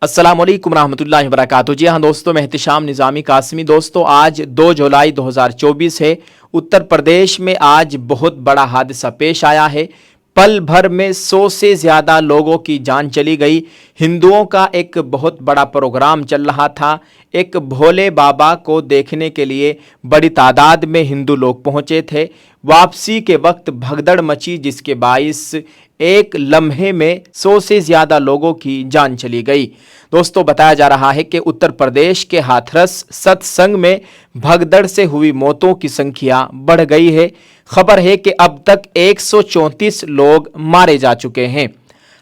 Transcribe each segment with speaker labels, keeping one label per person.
Speaker 1: السلام علیکم ورحمۃ اللہ وبرکاتہ۔ جی ہاں دوستوں، میں احتشام نظامی قاسمی۔ دوستوں، آج 2 جولائی 2024 ہے۔ اتر پردیش میں آج بہت بڑا حادثہ پیش آیا ہے۔ پل بھر میں 100 سے زیادہ لوگوں کی جان چلی گئی۔ ہندوؤں کا ایک بہت بڑا پروگرام چل رہا تھا۔ ایک بھولے بابا کو دیکھنے کے لیے بڑی تعداد میں ہندو لوگ پہنچے تھے۔ واپسی کے وقت بھگدڑ مچی، جس کے باعث ایک لمحے میں 100 سے زیادہ لوگوں کی جان چلی گئی۔ دوستوں، بتایا جا رہا ہے کہ اتر پردیش کے ہاتھرس ست سنگ میں بھگدڑ سے ہوئی موتوں کی سنکھیا بڑھ گئی ہے۔ خبر ہے کہ اب تک 134 لوگ مارے جا چکے ہیں۔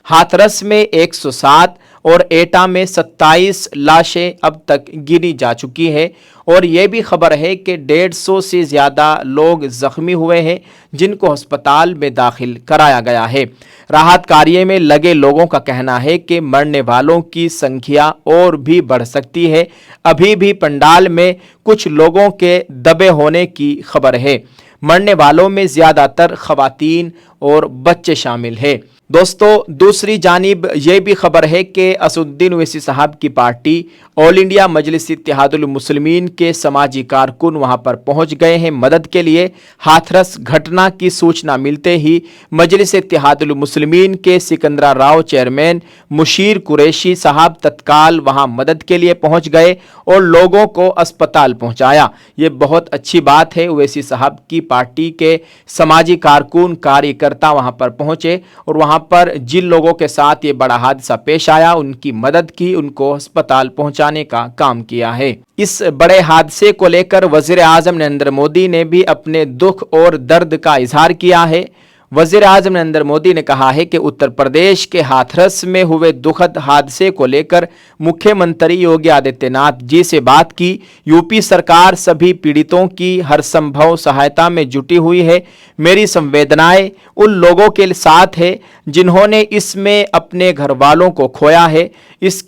Speaker 1: ہاتھرس میں 107 اور ایٹا میں 27 لاشیں اب تک گنی جا چکی ہے، اور یہ بھی خبر ہے کہ 150 سے زیادہ لوگ زخمی ہوئے ہیں، جن کو ہسپتال میں داخل کرایا گیا ہے۔ راحت کاریے میں لگے لوگوں کا کہنا ہے کہ مرنے والوں کی سنکھیا اور بھی بڑھ سکتی ہے۔ ابھی بھی پنڈال میں کچھ لوگوں کے دبے ہونے کی خبر ہے۔ مرنے والوں میں زیادہ تر خواتین اور بچے شامل ہیں۔ دوستو، دوسری جانب یہ بھی خبر ہے کہ اسد الدین اویسی صاحب کی پارٹی آل انڈیا مجلس اتحاد المسلمین کے سماجی کارکن وہاں پر پہنچ گئے ہیں مدد کے لیے۔ ہاتھرس گھٹنا کی سوچنا ملتے ہی مجلس اتحاد المسلمین کے سکندرا راؤ چیئرمین مشیر قریشی صاحب تتکال وہاں مدد کے لیے پہنچ گئے اور لوگوں کو اسپتال پہنچایا۔ یہ بہت اچھی بات ہے۔ اویسی صاحب کی پارٹی کے سماجی کارکن کاری کرتا وہاں پر پہنچے اور وہاں پر جن لوگوں کے ساتھ یہ بڑا حادثہ پیش آیا ان کی مدد کی، ان کو ہسپتال پہنچانے کا کام کیا ہے۔ اس بڑے حادثے کو لے کر وزیر اعظم نریندر مودی نے بھی اپنے دکھ اور درد کا اظہار کیا ہے۔ وزیر اعظم نریندر مودی نے کہا ہے کہ اتر پردیش کے ہاتھرس میں ہوئے دکھد حادثے کو لے کر مکھیہ منتری یوگی آدتیہ ناتھ جی سے بات کی۔ یوپی سرکار سبھی پیڑتوں کی ہر سمبھو سہایتا میں جٹی ہوئی ہے۔ میری سنویدنائیں ان لوگوں کے ساتھ ہے جنہوں نے اس میں اپنے گھر والوں کو کھویا ہے۔ اس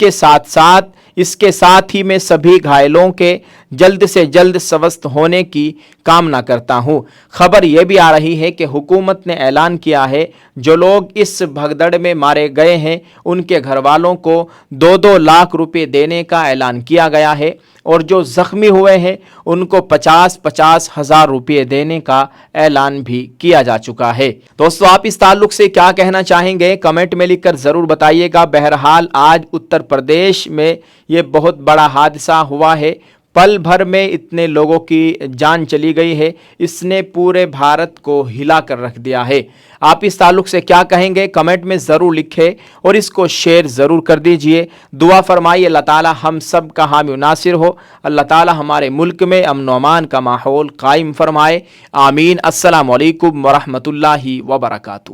Speaker 1: کے ساتھ ہی میں سبھی گھائلوں کے جلد سے جلد سوستھ ہونے کی کامنا کرتا ہوں۔ خبر یہ بھی آ رہی ہے کہ حکومت نے اعلان کیا ہے جو لوگ اس بھگدڑ میں مارے گئے ہیں ان کے گھر والوں کو 2-2 لاکھ روپے دینے کا اعلان کیا گیا ہے، اور جو زخمی ہوئے ہیں ان کو 50-50 ہزار روپے دینے کا اعلان بھی کیا جا چکا ہے۔ دوستو، آپ اس تعلق سے کیا کہنا چاہیں گے؟ کمنٹ میں لکھ کر ضرور بتائیے گا۔ بہرحال آج اتر پردیش میں یہ بہت بڑا حادثہ ہوا ہے۔ پل بھر میں اتنے لوگوں کی جان چلی گئی ہے، اس نے پورے بھارت کو ہلا کر رکھ دیا ہے۔ آپ اس تعلق سے کیا کہیں گے؟ کمنٹ میں ضرور لکھیں اور اس کو شیئر ضرور کر دیجئے۔ دعا فرمائیے اللہ تعالی ہم سب کا حامی و ناصر ہو۔ اللہ تعالی ہمارے ملک میں امن و امان کا ماحول قائم فرمائے۔ آمین۔ السلام علیکم ورحمۃ اللہ وبرکاتہ۔